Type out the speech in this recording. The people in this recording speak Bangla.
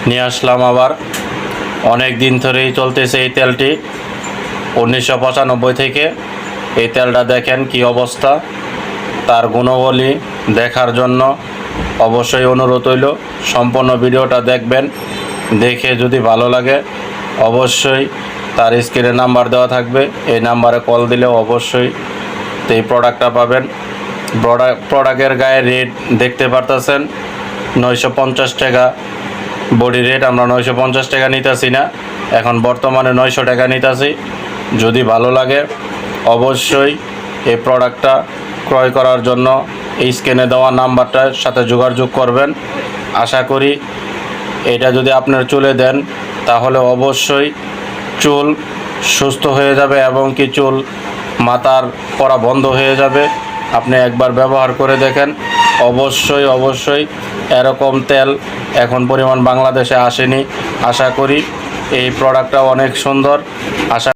নিয়ে আসলাম আবার। অনেক দিন ধরেই চলতেছে এই তেলটি, 1995 থেকে। এই তেলটা দেখেন কি অবস্থা। তার গুণাবলী দেখার জন্য অবশ্যই অনুরোধ হইল সম্পূর্ণ ভিডিওটা দেখবেন। দেখে যদি ভালো লাগে অবশ্যই তার স্ক্রিনে নাম্বার দেওয়া থাকবে, এই নাম্বারে কল দিলেও অবশ্যই এই প্রোডাক্টটা পাবেন। প্রোডাক্টের গায়ে রেট দেখতে পারতেছেন, 950 টাকা বডি রেট। আমরা 950 টাকা নিতেছি না, এখন বর্তমানে 900 টাকা নিতেছি। যদি ভালো লাগে অবশ্যই এই প্রোডাক্টটা ক্রয় করার জন্য এই স্ক্রিনে দেওয়া নাম্বারটার সাথে যোগাযোগ করবেন। আশা করি এটা যদি আপনার চুলে দেন তাহলে অবশ্যই চুল সুস্থ হয়ে যাবে এবং কি চুল মাথার পড়া বন্ধ হয়ে যাবে। আপনি একবার ব্যবহার করে দেখেন, অবশ্যই এরকম তেল এখন পরিমাণ বাংলাদেশে আসেনি। আশা করি এই প্রোডাক্টটা অনেক সুন্দর। আশা